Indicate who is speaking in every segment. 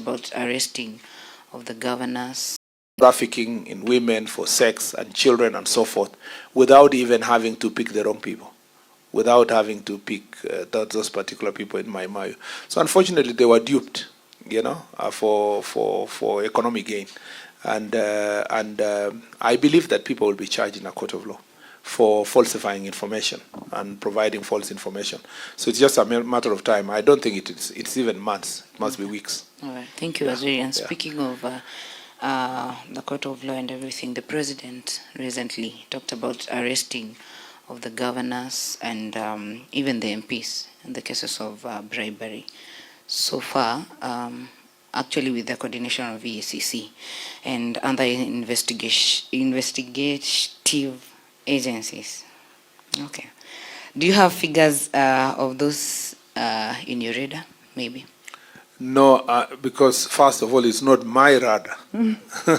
Speaker 1: about arresting of the governors.
Speaker 2: Trafficking in women for sex and children and so forth, without even having to pick the wrong people, without having to pick those particular people in Mai Mahiu. So unfortunately, they were duped, for economic gain, and I believe that people will be charged in a court of law for falsifying information and providing false information. So it's just a matter of time. I don't think it's even months. It must be weeks.
Speaker 1: All right. Thank you, Waziri. And speaking of the court of law and everything, the president recently talked about arresting of the governors and even the MPs in the cases of bribery. So far, actually with the coordination of EACC and other investigative agencies. Okay. Do you have figures of those in your radar, maybe?
Speaker 2: No, because first of all, it's not my radar.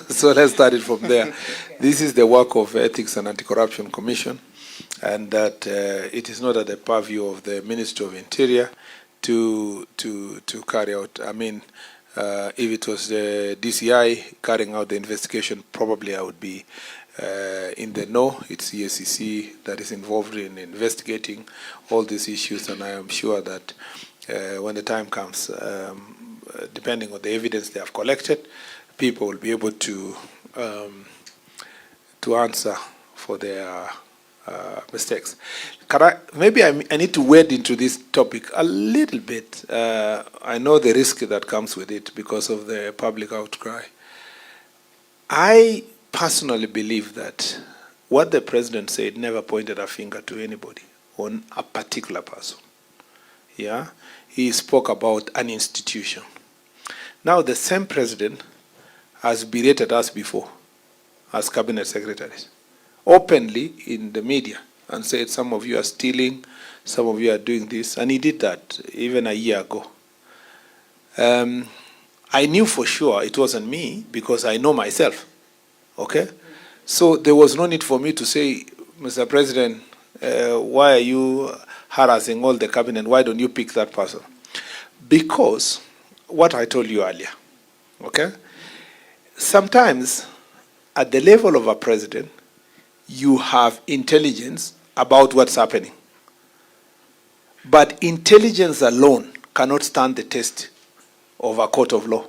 Speaker 2: So let's start it from there. This is the work of Ethics and Anti-Corruption Commission, and that it is not at the purview of the Ministry of Interior to carry out. I mean, if it was the DCI carrying out the investigation, probably I would be in the know. It's EACC that is involved in investigating all these issues, and I am sure that when the time comes, depending on the evidence they have collected, people will be able to answer for their mistakes. Maybe I need to wade into this topic a little bit. I know the risk that comes with it because of the public outcry. I personally believe that what the president said never pointed a finger to anybody on a particular person. Yeah, he spoke about an institution. Now the same president has berated us before as cabinet secretaries, openly in the media, and said some of you are stealing, some of you are doing this, and he did that even a year ago. I knew for sure it wasn't me because I know myself, okay? So there was no need for me to say, Mr. President, why are you harassing all the cabinet? Why don't you pick that person? Because what I told you earlier, okay? Sometimes at the level of a president, you have intelligence about what's happening. But intelligence alone cannot stand the test of a court of law.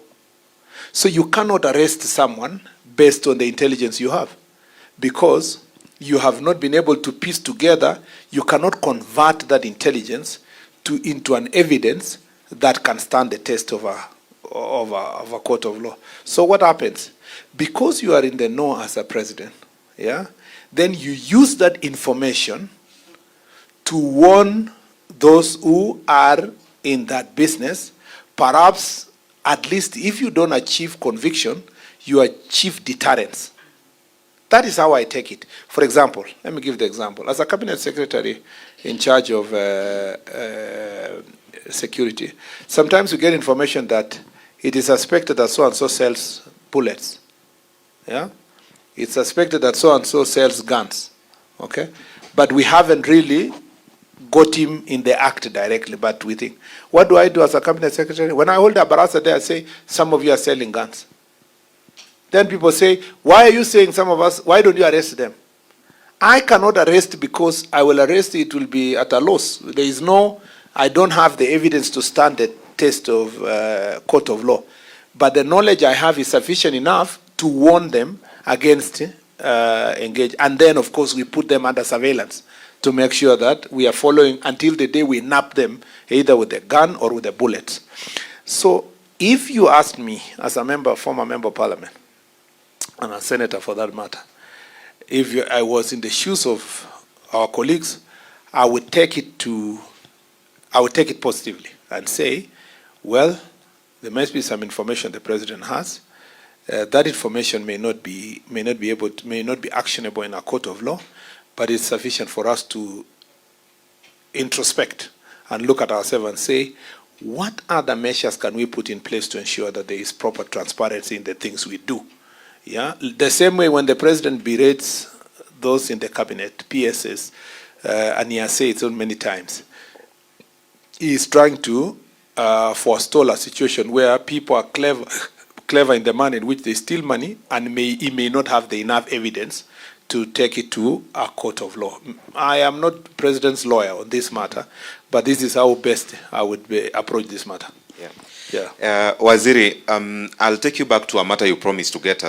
Speaker 2: So you cannot arrest someone based on the intelligence you have, because you have not been able to piece together, you cannot convert that intelligence into an evidence that can stand the test of a court of law. So what happens? Because you are in the know as a president, yeah, then you use that information to warn those who are in that business. Perhaps, at least if you don't achieve conviction, you achieve deterrence. That is how I take it. For example, let me give the example. As a cabinet secretary in charge of security, sometimes we get information that it is suspected that so-and-so sells bullets. Yeah? It's suspected that so-and-so sells guns. Okay? But we haven't really got him in the act directly, but we think. What do I do as a cabinet secretary? When I hold a barasa there, I say, some of you are selling guns. Then people say, why are you saying some of us, why don't you arrest them? I cannot arrest because I will arrest, it will be at a loss. There is no, I don't have the evidence to stand the test of court of law. But the knowledge I have is sufficient enough to warn them against engage. And then, of course, we put them under surveillance to make sure that we are following until the day we nab them, either with a gun or with a bullet. So if you ask me, as a member, former member of parliament, and a senator for that matter, if I was in the shoes of our colleagues, I would take it positively and say, well, there must be some information the president has. That information may not be actionable in a court of law, but it's sufficient for us to introspect and look at ourselves and say, what other measures can we put in place to ensure that there is proper transparency in the things we do? Yeah, the same way when the president berates those in the cabinet, PSS, and he has said it so many times, he is trying to forestall a situation where people are clever in the manner in which they steal money, and he may not have the enough evidence to take it to a court of law. I am not president's lawyer on this matter, but this is how best I would approach this matter.
Speaker 3: Waziri, I'll take you back to a matter you promised to get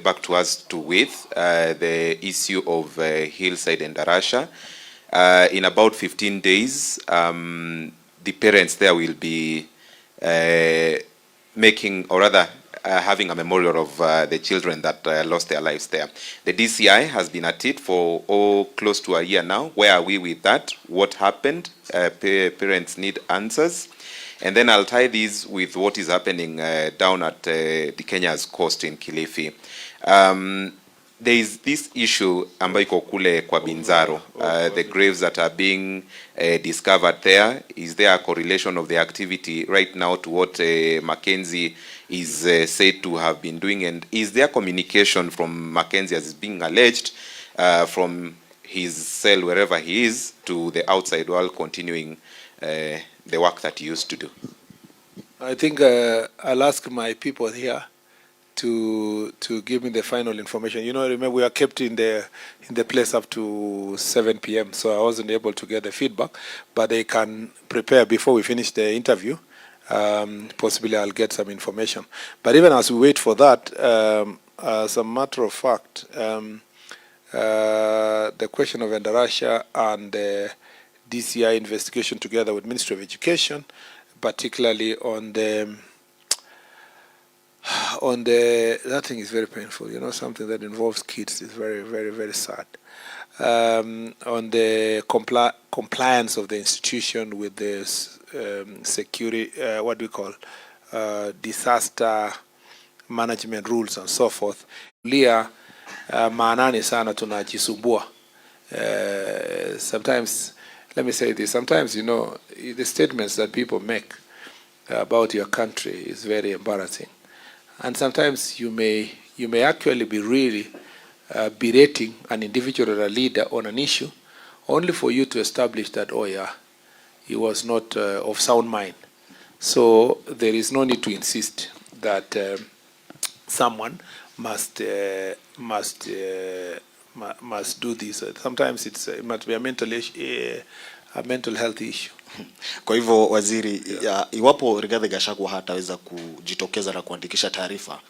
Speaker 3: back to us with the issue of Hillside and Darasha. In about 15 days, the parents there will be making, or rather having a memorial of the children that lost their lives there. The DCI has been at it for close to a year now. Where are we with that? What happened? Parents need answers. And then I'll tie these with what is happening down at the Kenya's coast in Kilifi. There is this issue ambayo iko kule kwa Binzaro, the graves that are being discovered there. Is there a correlation of the activity right now to what Mackenzie is said to have been doing? And is there communication from Mackenzie, as is being alleged, from his cell wherever he is to the outside world, continuing the work that he used to do?
Speaker 2: I think I'll ask my people here to give me the final information. You know, remember we are kept in the place up to 7 p.m. so I wasn't able to get the feedback, but they can prepare before we finish the interview. Possibly I'll get some information. But even as we wait for that, as a matter of fact, the question of Endarasha and the DCI investigation together with Ministry of Education, particularly on the that thing is very painful. You know, something that involves kids is very, very, very sad. On the compliance of the institution with the security, what do we call, disaster management rules and so forth. Lia maanani sana tunajisumbua. Sometimes, let me say this, sometimes, you know, the statements that people make about your country is very embarrassing. And sometimes you may actually be really berating an individual or a leader on an issue only for you to establish that, oh yeah, he was not of sound mind. So there is no need to insist that someone must do this. Sometimes it must be a mental health issue.
Speaker 4: Kwa hivyo waziri, iwapo Rigathi Gachagua hataweza kujitokeza na kuandikisha taarifa,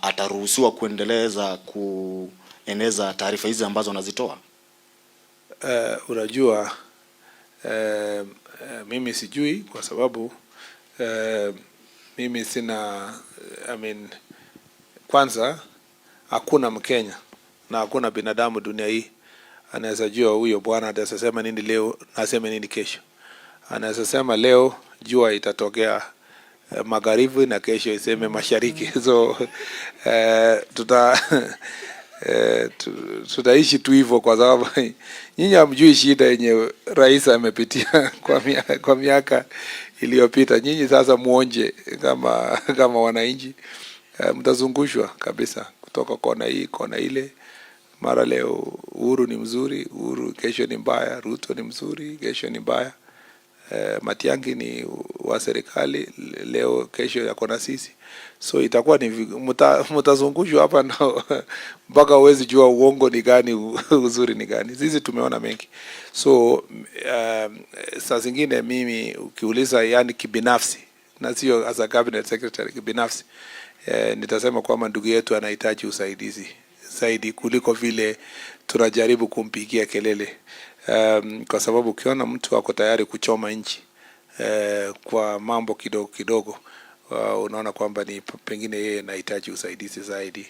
Speaker 4: ataruhusiwa kueneza taarifa hizi ambazo anazitoa?
Speaker 2: Unajua, mimi sijui kwa sababu mimi sina, kwanza hakuna Mkenya na hakuna binadamu dunia hii anaweza jua huyo bwana atasema nini leo na aseme nini kesho. Anaweza sema leo jua itatokea magharibi na kesho iseme mashariki. So tutaishi tu hivyo kwa sababu nyinyi hamjui shida yenye rais amepitia kwa miaka iliyopita. Nyinyi sasa muonje kama wananchi, mtazungushwa kabisa kutoka kona hii kona ile. Mara leo Uhuru ni mzuri, Uhuru kesho ni mbaya, Ruto ni mzuri, kesho ni mbaya. Matiang'i ni wa serikali leo, kesho yako na sisi. So itakuwa ni mtazungushwa hapa na mpaka uwezi jua uongo ni gani, uzuri ni gani. Sisi tumeona mengi. So saa zingine mimi ukiuliza, yani kibinafsi, na sio as a cabinet secretary, kibinafsi, nitasema kwamba ndugu yetu anahitaji usaidizi zaidi kuliko vile tunajaribu kumpigia kelele. Kwa sababu ukiona mtu wako tayari kuchoma nchi kwa mambo kidogo kidogo, unaona kwamba ni pengine yeye anahitaji usaidizi zaidi.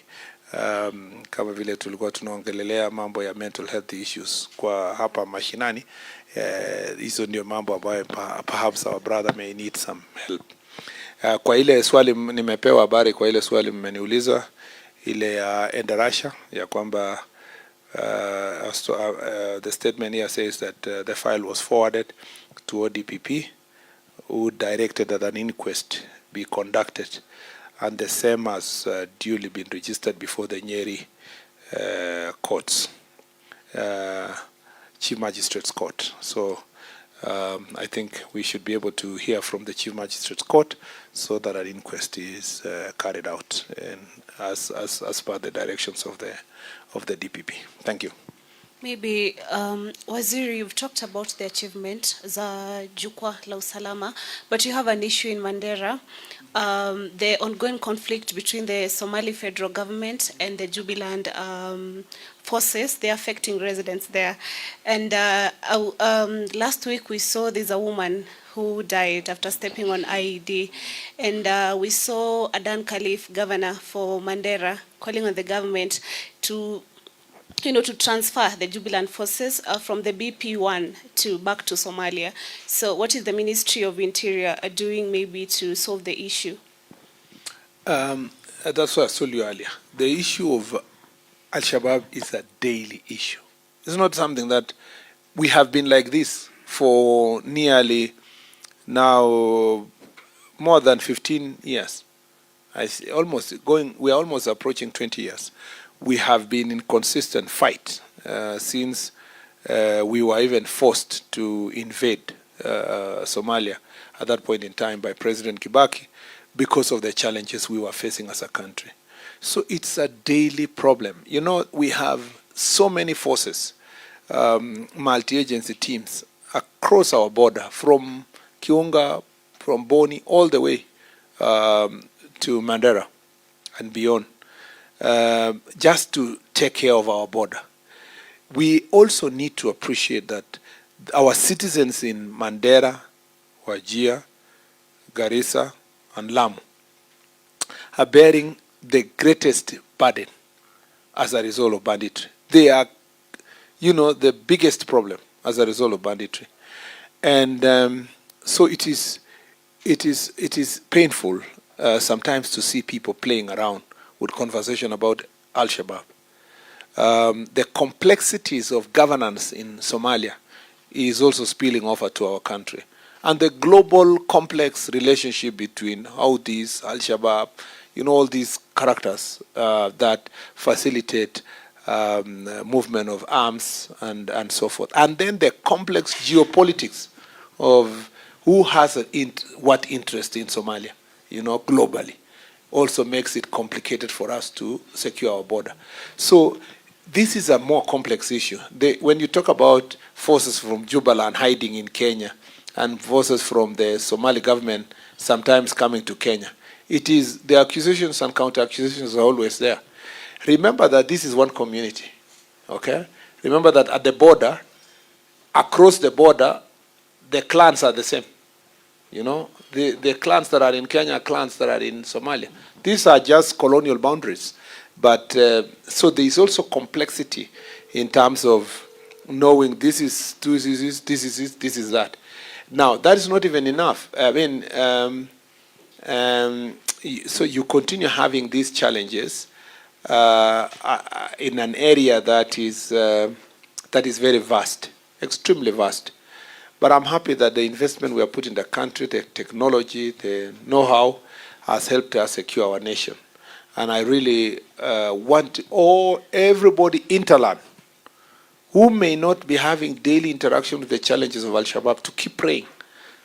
Speaker 2: Kama vile tulikuwa tunaongelelea mambo ya mental health issues kwa hapa mashinani, hizo ndio mambo ambayo perhaps our brother may need some help. Kwa ile swali nimepewa habari, kwa ile swali mmeniuliza ile ya Endarasha ya kwamba the statement here says that the file was forwarded to ODPP, who directed that an inquest be conducted, and the same has duly been registered before the Nyeri courts, Chief Magistrates Court. So I think we should be able to hear from the Chief Magistrate's Court so that an inquest is carried out and as per the directions of the DPP. Thank you.
Speaker 5: Maybe, Waziri, you've talked about the achievement za jukwaa la usalama, but you have an issue in Mandera, the ongoing conflict between the Somali federal government and the Jubiland forces. They're affecting residents there. And last week we saw there's a woman who died after stepping on IED. And we saw Adan Khalif, governor for Mandera, calling on the government to transfer the Jubilant forces from the BP1 back to Somalia. So what is the Ministry of Interior doing maybe to solve the issue?
Speaker 2: That's what I told you earlier. The issue of Al-Shabaab is a daily issue. It's not something that we have been like this for nearly now more than 15 years. We are almost approaching 20 years. We have been in consistent fight since we were even forced to invade Somalia at that point in time by President Kibaki because of the challenges we were facing as a country. So it's a daily problem. You know, we have so many forces, multi-agency teams across our border, from Kiunga, from Boni, all the way to Mandera and beyond. Just to take care of our border. We also need to appreciate that our citizens in Mandera, Wajir, Garissa, and Lamu are bearing the greatest burden as a result of banditry. They are, the biggest problem as a result of banditry. And so it is painful sometimes to see people playing around with conversation about Al-Shabaab. The complexities of governance in Somalia is also spilling over to our country. And the global complex relationship between Houthis, Al-Shabaab, all these characters that facilitate movement of arms and so forth. And then the complex geopolitics of who has what interest in Somalia, globally, also makes it complicated for us to secure our border. So this is a more complex issue. When you talk about forces from Jubaland hiding in Kenya and forces from the Somali government sometimes coming to Kenya, it is the accusations and counter-accusations are always there. Remember that this is one community, okay? Remember that at the border, across the border, the clans are the same. The clans that are in Kenya, clans that are in Somalia. These are just colonial boundaries. But so there is also complexity in terms of knowing this is that. Now, that is not even enough. I mean, so you continue having these challenges in an area that is very vast, extremely vast. But I'm happy that the investment we have put in the country, the technology, the know-how, has helped us secure our nation. And I really want everybody interland who may not be having daily interaction with the challenges of Al-Shabaab to keep praying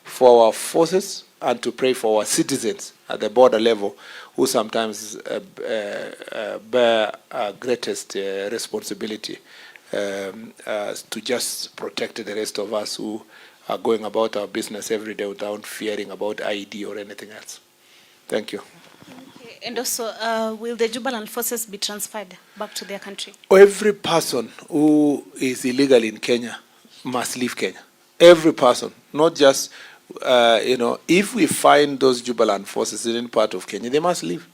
Speaker 2: for our forces and to pray for our citizens at the border level who sometimes bear greatest responsibility to just protect the rest of us who are going about our business every day without fearing about IED or anything else. Thank you.
Speaker 5: Okay. And also, will the Jubaland forces be transferred back to their country?
Speaker 2: Every person who is illegal in Kenya must leave Kenya. Every person, not just, if we find those Jubaland forces in any part of Kenya, they must leave,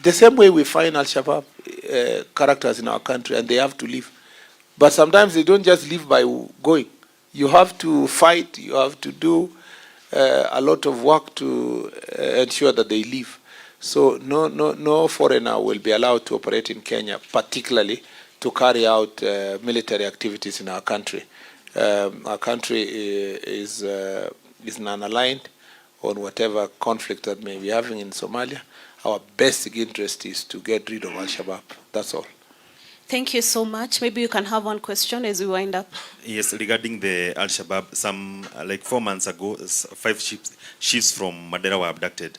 Speaker 2: The same way we find Al-Shabaab characters in our country and they have to leave. But sometimes they don't just leave by going. You have to fight, you have to do a lot of work to ensure that they leave. So no foreigner will be allowed to operate in Kenya, particularly to carry out military activities in our country. Our country is non-aligned on whatever conflict that may be having in Somalia. Our basic interest is to get rid of Al-Shabaab. That's all.
Speaker 5: Thank you so much. Maybe you can have one question as we wind up.
Speaker 6: Yes, regarding the Al-Shabaab, some like 4 months ago, 5 ships from Mandera were abducted.